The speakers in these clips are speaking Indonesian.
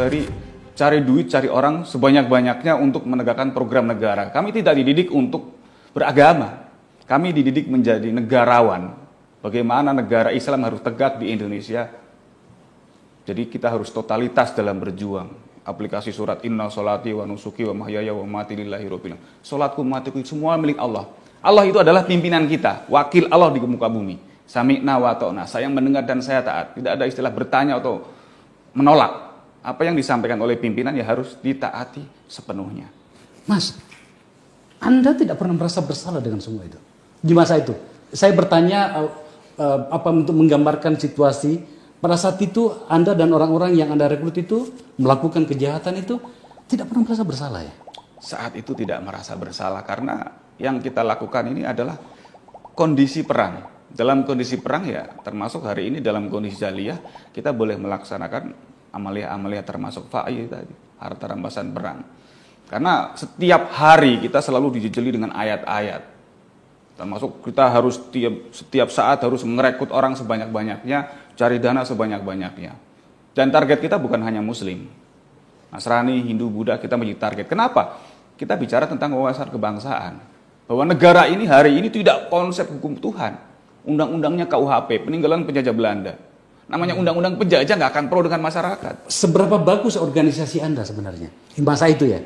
hari cari duit, cari orang sebanyak-banyaknya untuk menegakkan program negara. Kami tidak dididik untuk beragama. Kami dididik menjadi negarawan. Bagaimana negara Islam harus tegak di Indonesia. Jadi kita harus totalitas dalam berjuang. Aplikasi surat inna sholati wa nusuki wa mahyaya wa mamati lillahi rabbil alamin. Salatku, matiku semua milik Allah. Allah itu adalah pimpinan kita, wakil Allah di muka bumi. Sami'na wa ta'na, saya mendengar dan saya taat. Tidak ada istilah bertanya atau menolak. Apa yang disampaikan oleh pimpinan ya harus ditaati sepenuhnya. Mas, Anda tidak pernah merasa bersalah dengan semua itu? Di masa itu, saya bertanya untuk menggambarkan situasi pada saat itu Anda dan orang-orang yang Anda rekrut itu melakukan kejahatan itu tidak pernah merasa bersalah ya? Saat itu tidak merasa bersalah karena yang kita lakukan ini adalah kondisi perang. Dalam kondisi perang ya termasuk hari ini dalam kondisi jahiliyah kita boleh melaksanakan amalia-amalia termasuk fa'i tadi, harta rampasan perang. Karena setiap hari kita selalu dijejeli dengan ayat-ayat. Termasuk kita harus setiap saat harus merekrut orang sebanyak-banyaknya, cari dana sebanyak-banyaknya. Dan target kita bukan hanya Muslim. Nasrani, Hindu, Buddha kita menjadi target. Kenapa? Kita bicara tentang wawasan kebangsaan. Bahwa negara ini hari ini tidak konsep hukum Tuhan. Undang-undangnya KUHP, peninggalan penjajah Belanda. Namanya undang-undang penjajah nggak akan pro dengan masyarakat. Seberapa bagus organisasi Anda sebenarnya di masa itu ya?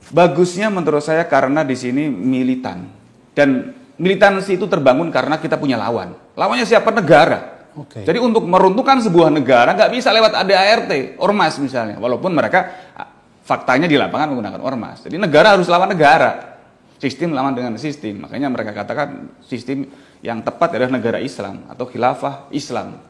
Bagusnya menurut saya karena di sini militan. Dan militansi itu terbangun karena kita punya lawan. Lawannya siapa? Negara. Okay. Jadi untuk meruntuhkan sebuah negara nggak bisa lewat ADART, ormas misalnya. Walaupun mereka faktanya di lapangan menggunakan ormas. Jadi negara harus lawan negara. Sistem lawan dengan sistem. Makanya mereka katakan sistem yang tepat adalah negara Islam atau khilafah Islam.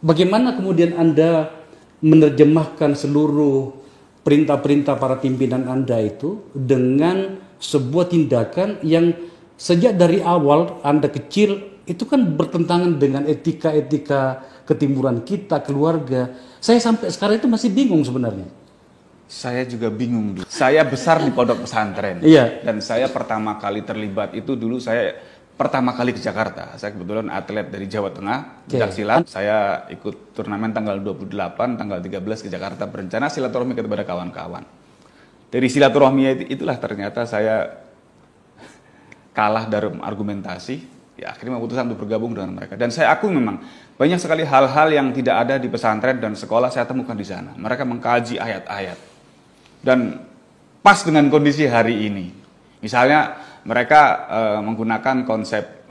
Bagaimana kemudian Anda menerjemahkan seluruh perintah-perintah para pimpinan Anda itu dengan sebuah tindakan yang sejak dari awal Anda kecil itu kan bertentangan dengan etika-etika ketimuran kita, keluarga. Saya sampai sekarang itu masih bingung sebenarnya. Saya juga bingung. Saya besar di pondok pesantren. Iya. Dan saya pertama kali terlibat itu dulu saya pertama kali ke Jakarta. Saya kebetulan atlet dari Jawa Tengah, pencaksilat. Saya ikut turnamen tanggal 28, tanggal 13 ke Jakarta berencana silaturahmi kepada kawan-kawan. Dari silaturahmi itulah ternyata saya kalah dalam argumentasi. Ya, akhirnya memutuskan untuk bergabung dengan mereka. Dan saya akui memang banyak sekali hal-hal yang tidak ada di pesantren dan sekolah saya temukan di sana. Mereka mengkaji ayat-ayat. Dan pas dengan kondisi hari ini. Misalnya mereka menggunakan konsep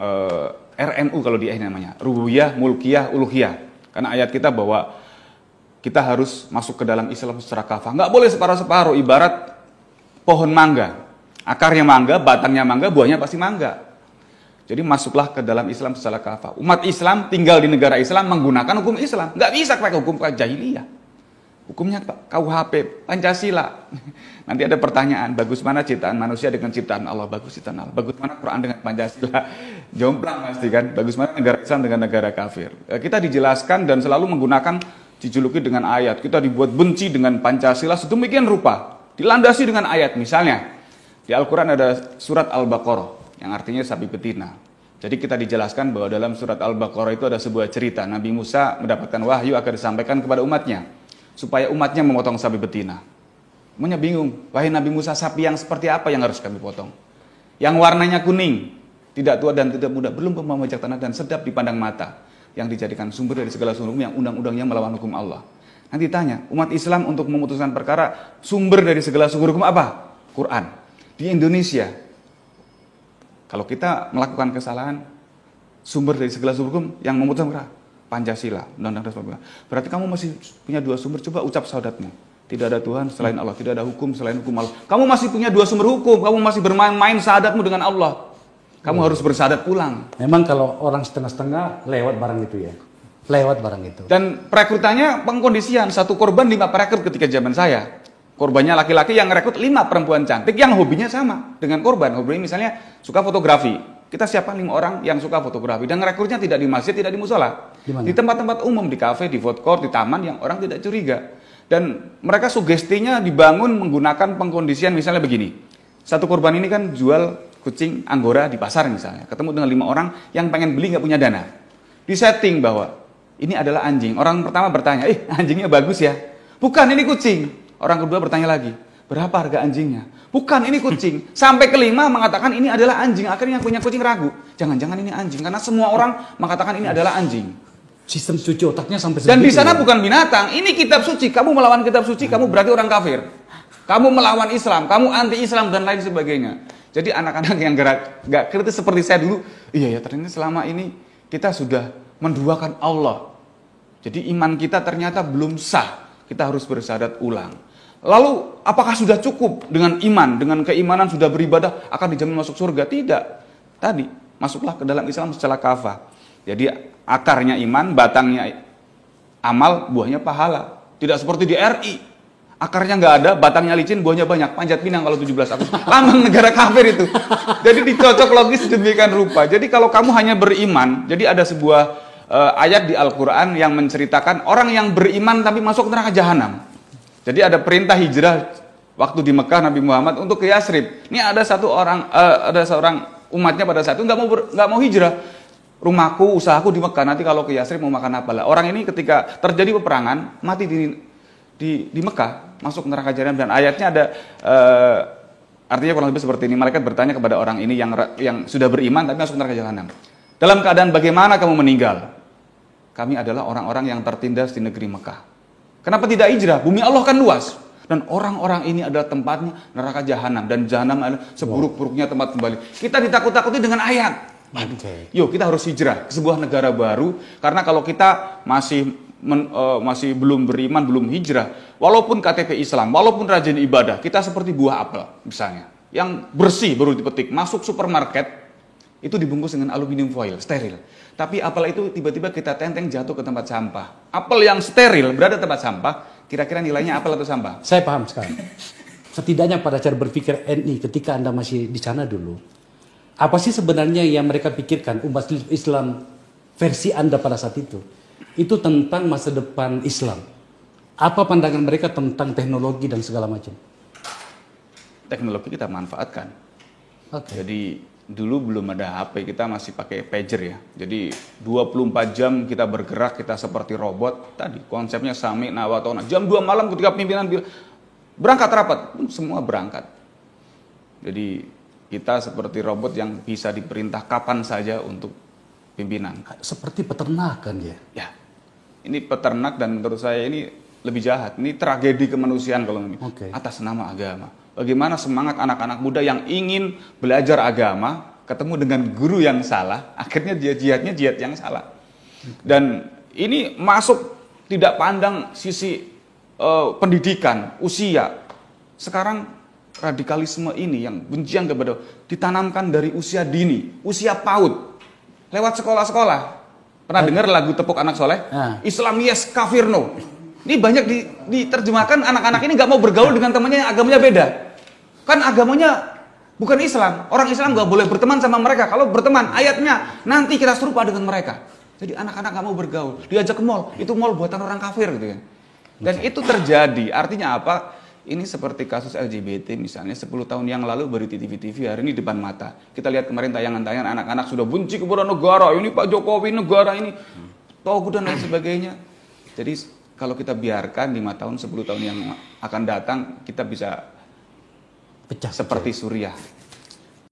RMU kalau di namanya, rububiyah, mulkiyah, uluhiyah. Karena ayat kita bahwa kita harus masuk ke dalam Islam secara kafah. Nggak boleh separuh-separuh, ibarat pohon mangga. Akarnya mangga, batangnya mangga, buahnya pasti mangga. Jadi masuklah ke dalam Islam secara kafah. Umat Islam tinggal di negara Islam menggunakan hukum Islam. Nggak bisa pakai hukum jahiliyah. Hukumnya KUHP, Pancasila. Nanti ada pertanyaan, bagus mana ciptaan manusia dengan ciptaan Allah? Bagus ciptaan Allah. Bagus mana Quran dengan Pancasila? Jomplang pasti kan. Bagus mana negara Islam dengan negara kafir? Kita dijelaskan dan selalu menggunakan dijuluki dengan ayat. Kita dibuat benci dengan Pancasila sedemikian rupa. Dilandasi dengan ayat. Misalnya, di Al-Quran ada surat Al-Baqarah yang artinya sapi betina. Jadi kita dijelaskan bahwa dalam surat Al-Baqarah itu ada sebuah cerita. Nabi Musa mendapatkan wahyu agar disampaikan kepada umatnya. Supaya umatnya memotong sapi betina. Umatnya bingung, wahai Nabi Musa, sapi yang seperti apa yang harus kami potong? Yang warnanya kuning, tidak tua dan tidak muda, belum memajak tanah dan sedap dipandang mata. Yang dijadikan sumber dari segala sumber yang undang-undangnya melawan hukum Allah. Nanti tanya, umat Islam untuk memutuskan perkara, sumber dari segala sumber hukum apa? Quran. Di Indonesia, kalau kita melakukan kesalahan, sumber dari segala sumber hukum yang memutuskan perkara, Pancasila, Undang-Undang Dasar 45. Berarti kamu masih punya dua sumber, coba ucap syahadatmu. Tidak ada Tuhan selain Allah, tidak ada hukum selain hukum Allah. Kamu masih punya dua sumber hukum, kamu masih bermain-main syahadatmu dengan Allah. Kamu harus bersyahadat pulang. Memang kalau orang setengah-setengah lewat barang itu ya. Lewat barang itu. Dan perekrutannya pengkondisian, satu korban 5 perekrut ketika zaman saya. Korbannya laki-laki yang merekrut 5 perempuan cantik yang hobinya sama dengan korban. Hobinya misalnya suka fotografi. Kita siapkan 5 orang yang suka fotografi dan rekrutnya tidak di masjid, tidak di musola. Di tempat-tempat umum, di kafe, di food court, di taman yang orang tidak curiga. Dan mereka sugestinya dibangun menggunakan pengkondisian misalnya begini. Satu korban ini kan jual kucing Anggora di pasar misalnya. Ketemu dengan 5 orang yang pengen beli nggak punya dana. Disetting bahwa ini adalah anjing. Orang pertama bertanya, anjingnya bagus ya? Bukan, ini kucing. Orang kedua bertanya lagi, berapa harga anjingnya? Bukan, ini kucing. Sampai kelima mengatakan ini adalah anjing. Akhirnya yang punya kucing ragu, jangan-jangan ini anjing. Karena semua orang mengatakan ini adalah anjing. Sistem cuci otaknya sampai Dan di sebegitu sana ya? bukan binatang, ini kitab suci. Kamu melawan kitab suci, kamu berarti orang kafir. Kamu melawan Islam, kamu anti-Islam dan lain sebagainya. Jadi anak-anak yang gak kritis seperti saya dulu, iya ya ternyata selama ini kita sudah menduakan Allah. Jadi iman kita ternyata belum sah. Kita harus bersyahadat ulang. Lalu apakah sudah cukup dengan iman, dengan keimanan sudah beribadah akan dijamin masuk surga? Tidak. Tadi masuklah ke dalam Islam secara kafah. Jadi akarnya iman, batangnya amal, buahnya pahala. Tidak seperti di RI. Akarnya nggak ada, batangnya licin, buahnya banyak. Panjat Pinang kalau 17 Agustus. Lambang negara kafir itu. Jadi dicocok logis sedemikian rupa. Jadi kalau kamu hanya beriman, jadi ada sebuah ayat di Al-Quran yang menceritakan orang yang beriman tapi masuk neraka jahanam. Jadi ada perintah hijrah waktu di Mekah Nabi Muhammad untuk ke Yasrib. Ini ada seorang umatnya pada saat itu nggak mau hijrah. Rumahku, usahaku di Mekah, nanti kalau ke Yasrib mau makan apa lah. Orang ini ketika terjadi peperangan, mati di Mekah, masuk neraka jahanam. Dan ayatnya ada, artinya kurang lebih seperti ini. Malaikat bertanya kepada orang ini yang sudah beriman tapi masuk neraka jahanam. Dalam keadaan bagaimana kamu meninggal? Kami adalah orang-orang yang tertindas di negeri Mekah. Kenapa tidak hijrah? Bumi Allah kan luas. Dan orang-orang ini adalah tempatnya neraka jahanam. Dan jahanam adalah seburuk-buruknya tempat kembali. Kita ditakut-takuti dengan ayat. Yuk kita harus hijrah ke sebuah negara baru, karena kalau kita masih belum beriman, belum hijrah, walaupun KTP Islam, walaupun rajin ibadah, kita seperti buah apel misalnya, yang bersih baru dipetik, masuk supermarket itu dibungkus dengan aluminium foil, steril. Tapi apel itu tiba-tiba kita tenteng jatuh ke tempat sampah. Apel yang steril berada di tempat sampah, kira-kira nilainya apel atau sampah? Saya paham sekarang. Setidaknya pada cara berpikir NI ketika Anda masih di sana dulu, apa sih sebenarnya yang mereka pikirkan umat Islam versi Anda pada saat itu? Itu tentang masa depan Islam. Apa pandangan mereka tentang teknologi dan segala macam? Teknologi kita manfaatkan. Okay. Jadi dulu belum ada HP, kita masih pakai pager ya. Jadi 24 jam kita bergerak, kita seperti robot. Tadi konsepnya sami nawatona. Jam 2 malam ketika pimpinan bilang berangkat rapat, semua berangkat. Jadi kita seperti robot yang bisa diperintah kapan saja untuk pimpinan. Seperti peternakan ya? Ya, ini peternak dan menurut saya ini lebih jahat. Ini tragedi kemanusiaan kalau atas nama agama. Bagaimana semangat anak-anak muda yang ingin belajar agama, ketemu dengan guru yang salah, akhirnya jihadnya jihad yang salah. Dan ini masuk tidak pandang sisi pendidikan, usia. Sekarang radikalisme ini yang bencian kepada ditanamkan dari usia dini, usia PAUD, lewat sekolah-sekolah. Pernah dengar lagu Tepuk Anak Soleh? Islam yes, kafir no. Ini banyak diterjemahkan, anak-anak ini nggak mau bergaul dengan temannya yang agamanya beda. Kan agamanya bukan Islam. Orang Islam nggak boleh berteman sama mereka. Kalau berteman, ayatnya nanti kita serupa dengan mereka. Jadi anak-anak nggak mau bergaul, diajak ke mall, itu mall buatan orang kafir gitu kan. Dan itu terjadi. Artinya apa? Ini seperti kasus LGBT misalnya 10 tahun yang lalu baru di TV-TV, hari ini depan mata. Kita lihat kemarin tayangan-tayangan anak-anak sudah benci kepada negara, ini Pak Jokowi negara ini, togut dan lain sebagainya. Jadi kalau kita biarkan 5 tahun, 10 tahun yang akan datang, kita bisa pecah seperti Suriah.